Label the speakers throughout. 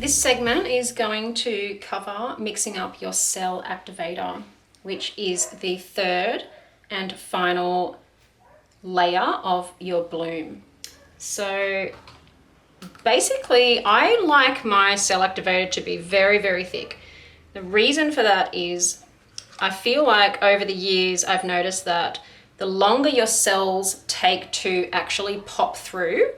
Speaker 1: This segment is going to cover mixing up your Cell Activator, which is the third and final layer of your bloom. So basically, I like my Cell Activator to be very, very thick. The reason for that is I feel like over the years I've noticed that the longer your cells take to actually pop through,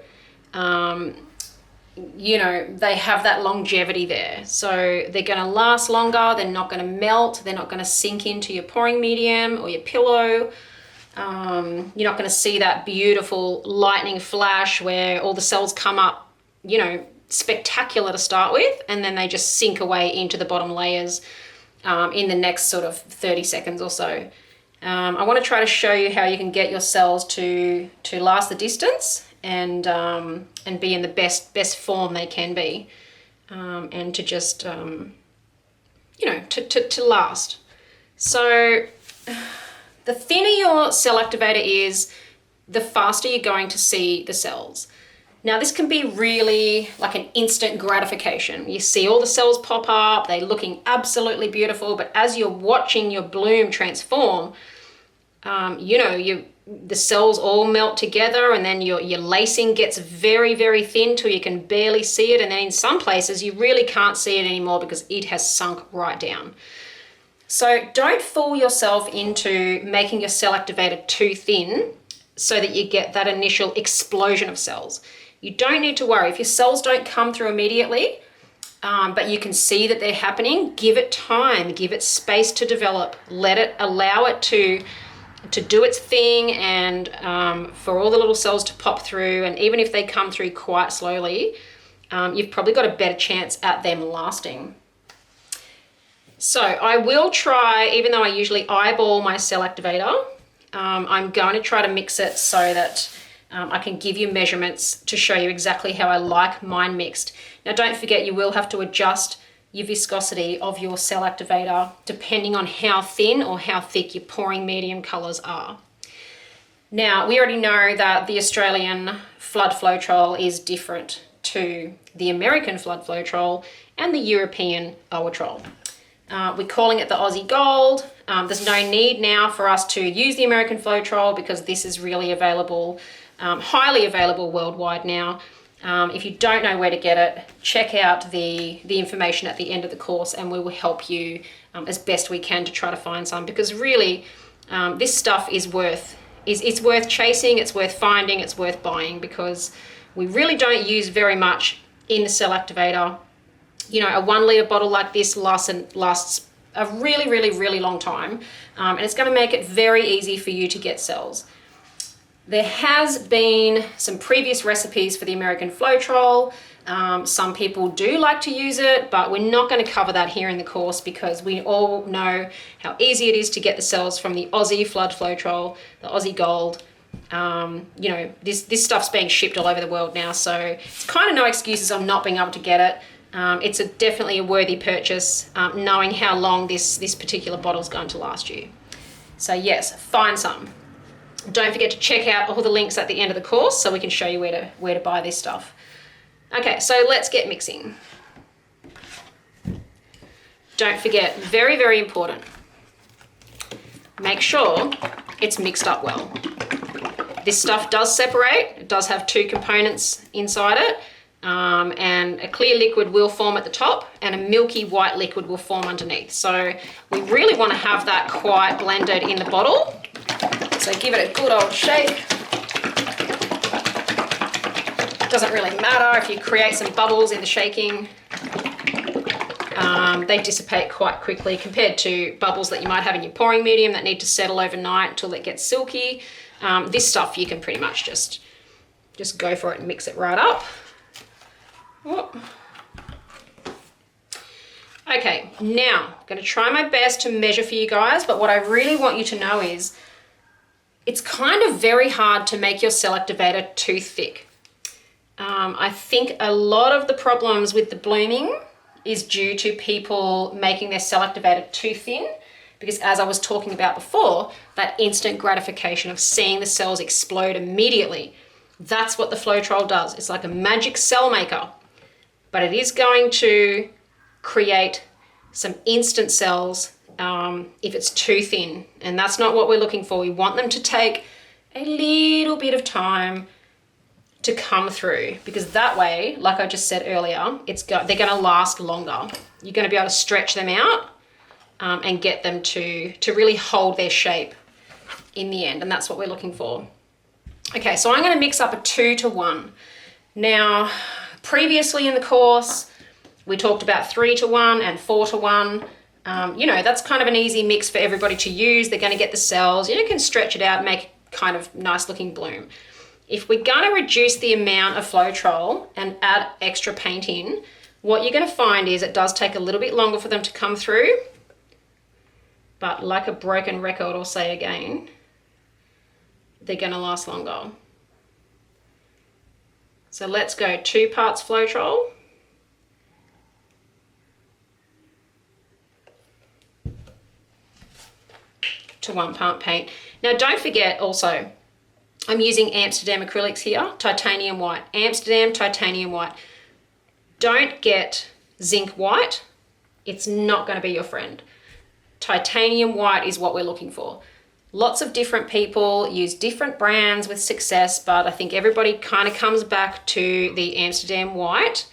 Speaker 1: you know, they have that longevity there. So they're going to last longer, they're not going to melt, they're not going to sink into your pouring medium or your pillow. You're not going to see that beautiful lightning flash where all the cells come up, you know, spectacular to start with, and then they just sink away into the bottom layers in the next sort of 30 seconds or so. I want to try to show you how you can get your cells to last the distance and be in the best form they can be, and to just you know, to last. So the thinner your Cell Activator is, the faster you're going to see the cells. Now this can be really like an instant gratification. You see all the cells pop up, they're looking absolutely beautiful, but as you're watching your bloom transform, you know, the cells all melt together, and then your lacing gets very, very thin till you can barely see it. And then in some places you really can't see it anymore because it has sunk right down. So don't fool yourself into making your Cell Activator too thin so that you get that initial explosion of cells. You don't need to worry. If your cells don't come through immediately, but you can see that they're happening, give it time, give it space to develop, allow it to do its thing, and for all the little cells to pop through. And even if they come through quite slowly, you've probably got a better chance at them lasting. So I will try, even though I usually eyeball my Cell Activator, I'm going to try to mix it so that I can give you measurements to show you exactly how I like mine mixed. Now don't forget, you will have to adjust your viscosity of your Cell Activator depending on how thin or how thick your pouring medium colors are. Now we already know that the Australian Floetrol is different to the American Floetrol and the European Floetrol. We're calling it the Aussie Gold. There's no need now for us to use the American Floetrol because this is really available, highly available worldwide now. If you don't know where to get it, check out the information at the end of the course, and we will help you as best we can to try to find some, because really this stuff is worth chasing, it's worth finding, it's worth buying, because we really don't use very much in the Cell Activator. You know, a 1 litre bottle like this lasts a really, really, really long time, and it's going to make it very easy for you to get cells. There has been some previous recipes for the American Floetrol. Some people do like to use it, but we're not going to cover that here in the course because we all know how easy it is to get the cells from the Aussie Floetrol, the Aussie Gold. You know, this stuff's being shipped all over the world now, so it's kind of no excuses on not being able to get it. It's definitely a worthy purchase, knowing how long this particular bottle is going to last you. So yes, find some. Don't forget to check out all the links at the end of the course so we can show you where to buy this stuff. Okay, so let's get mixing. Don't forget, very, very important, make sure it's mixed up well. This stuff does separate. It does have two components inside it, and a clear liquid will form at the top and a milky white liquid will form underneath. So we really want to have that quite blended in the bottle. So give it a good old shake. It doesn't really matter if you create some bubbles in the shaking. They dissipate quite quickly compared to bubbles that you might have in your pouring medium that need to settle overnight until it gets silky. This stuff you can pretty much just go for it and mix it right up. Whoop. Okay, now I'm going to try my best to measure for you guys, but what I really want you to know is it's kind of very hard to make your Cell Activator too thick. I think a lot of the problems with the blooming is due to people making their Cell Activator too thin, because as I was talking about before, that instant gratification of seeing the cells explode immediately, that's what the Floetrol does. It's like a magic cell maker. but it is going to create some instant cells if it's too thin, and that's not what we're looking for. We want them to take a little bit of time to come through, because that way, like I just said earlier, they're going to last longer. You're going to be able to stretch them out and get them to really hold their shape in the end, and that's what we're looking for. Okay, so I'm going to mix up a 2-to-1. Now, previously in the course, we talked about 3-to-1 and 4-to-1. You know, that's kind of an easy mix for everybody to use. They're going to get the cells. You can stretch it out and make kind of nice looking bloom. If we're going to reduce the amount of Floetrol and add extra paint in, what you're going to find is it does take a little bit longer for them to come through. But like a broken record, I'll say again, they're going to last longer. So let's go 2 parts Floetrol. To 1 part paint. Now don't forget also, I'm using Amsterdam acrylics here, titanium white. Amsterdam titanium white. Don't get zinc white. It's not going to be your friend. Titanium white is what we're looking for. Lots of different people use different brands with success, but I think everybody kind of comes back to the Amsterdam white.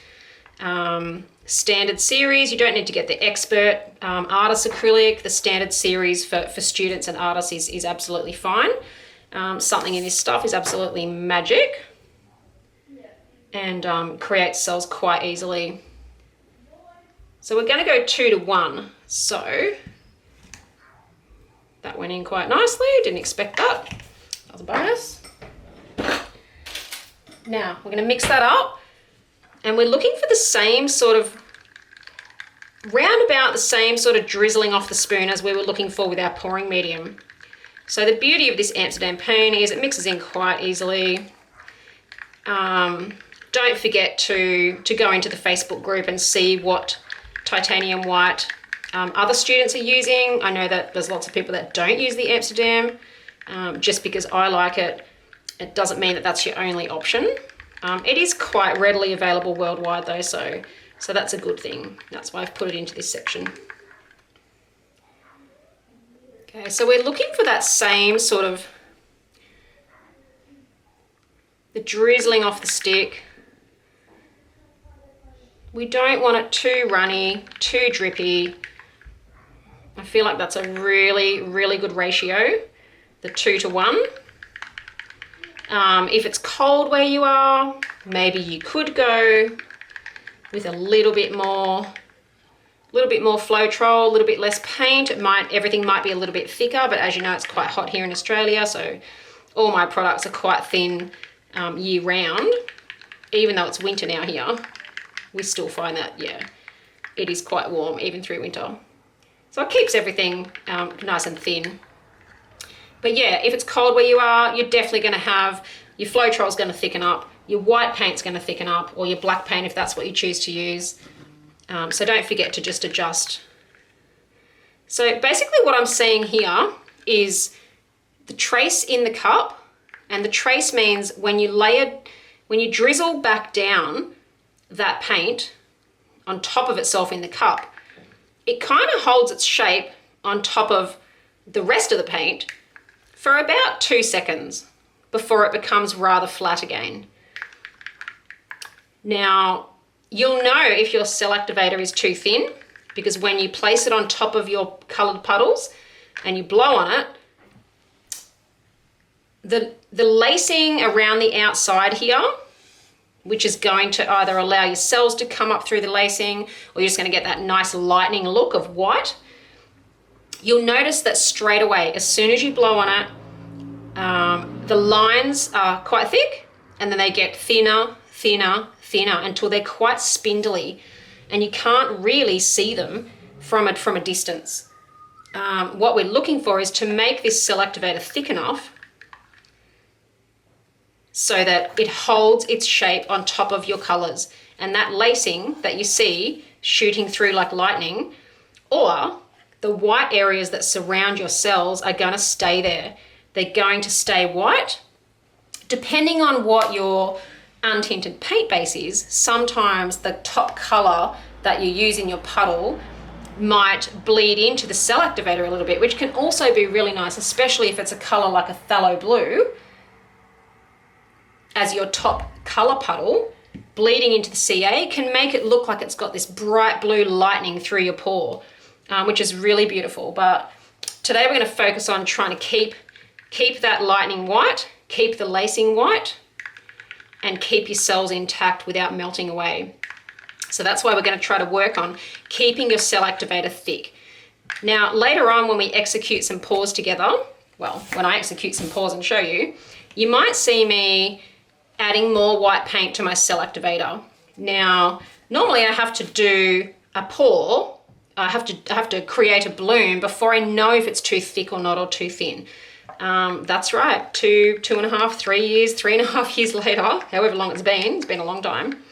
Speaker 1: Standard series, you don't need to get the expert artist acrylic. The standard series for students and artists is absolutely fine. Something in this stuff is absolutely magic and creates cells quite easily. So we're going to go 2-to-1. So that went in quite nicely. Didn't expect that. That was a bonus. Now we're going to mix that up. And we're looking for the same sort of, round about the same sort of drizzling off the spoon as we were looking for with our pouring medium. So the beauty of this Amsterdam paint is it mixes in quite easily. Don't forget to go into the Facebook group and see what titanium white other students are using. I know that there's lots of people that don't use the Amsterdam. Just because I like it, it doesn't mean that that's your only option. It is quite readily available worldwide though, so that's a good thing. That's why I've put it into this section. Okay, so we're looking for that same sort of, the drizzling off the stick. We don't want it too runny, too drippy. I feel like that's a really, really good ratio, the 2-to-1. If it's cold where you are, maybe you could go with a little bit more Floetrol, a little bit less paint. Everything might be a little bit thicker, but as you know, it's quite hot here in Australia, so all my products are quite thin year round. Even though it's winter now here, we still find that, yeah, it is quite warm even through winter. So it keeps everything nice and thin. But yeah, if it's cold where you are, you're definitely going to have, your Floetrol is going to thicken up, your white paint's going to thicken up, or your black paint if that's what you choose to use. So don't forget to just adjust. So basically what I'm seeing here is the trace in the cup, and the trace means when you drizzle back down that paint on top of itself in the cup, it kind of holds its shape on top of the rest of the paint for about 2 seconds before it becomes rather flat again. Now, you'll know if your cell activator is too thin, because when you place it on top of your colored puddles and you blow on it, the lacing around the outside here, which is going to either allow your cells to come up through the lacing, or you're just going to get that nice lightning look of white. You'll notice that straight away, as soon as you blow on it, the lines are quite thick, and then they get thinner, thinner, thinner until they're quite spindly, and you can't really see them from a distance. What we're looking for is to make this cell activator thick enough so that it holds its shape on top of your colors, and that lacing that you see shooting through like lightning, or the white areas that surround your cells, are going to stay there. They're going to stay white. Depending on what your untinted paint bases, sometimes the top color that you use in your puddle might bleed into the Cell Activator a little bit, which can also be really nice, especially if it's a color like a phthalo blue as your top color puddle. Bleeding into the CA can make it look like it's got this bright blue lightning through your pour, which is really beautiful. But today we're going to focus on trying to keep that lightning white, keep the lacing white, and keep your cells intact without melting away. So that's why we're going to try to work on keeping your Cell Activator thick. Now, later on when we execute some pours together, well, when I execute some pours and show you, you might see me adding more white paint to my Cell Activator. Now, normally I have to do a pour, I have to create a bloom before I know if it's too thick or not, or too thin. That's right, 2.5, 3 years, 3.5 years later, however long it's been a long time.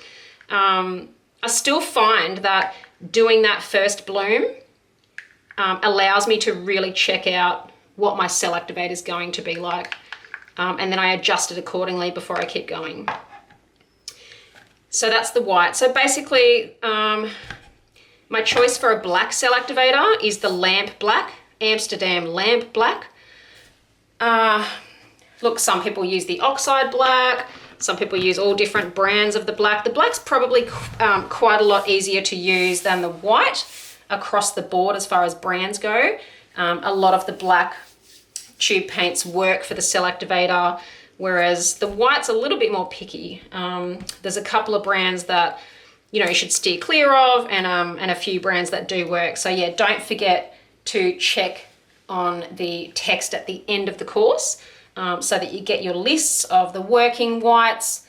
Speaker 1: I still find that doing that first bloom allows me to really check out what my Cell Activator is going to be like. And then I adjust it accordingly before I keep going. So that's the white. So basically, my choice for a black Cell Activator is the lamp black, Amsterdam lamp black. Look, some people use the oxide black. Some people use all different brands of the black. The black's probably quite a lot easier to use than the white across the board as far as brands go. A lot of the black tube paints work for the Cell Activator, whereas the white's a little bit more picky. There's a couple of brands that you should steer clear of, and a few brands that do work. So yeah, don't forget to check on the text at the end of the course, so that you get your lists of the working whites,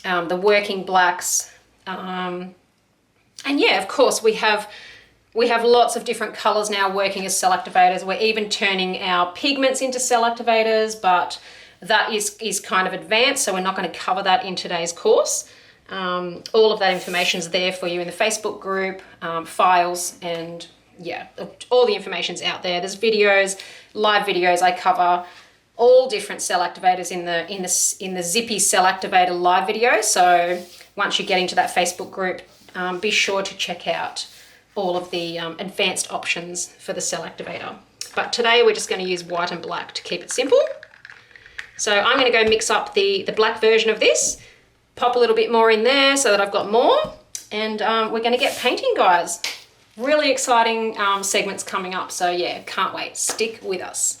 Speaker 1: the working blacks, and yeah, of course we have lots of different colors now working as Cell Activators. We're even turning our pigments into Cell Activators, but that is kind of advanced, so we're not going to cover that in today's course. All of that information is there for you in the Facebook group, files, and yeah, all the information's out there. There's videos, live videos. I cover all different Cell Activators in the Zippy Cell Activator live video. So once you get into that Facebook group, be sure to check out all of the advanced options for the Cell Activator. But today we're just going to use white and black to keep it simple. So I'm going to go mix up the black version of this, pop a little bit more in there so that I've got more, and we're going to get painting, guys. Really exciting segments coming up. So yeah, can't wait. Stick with us.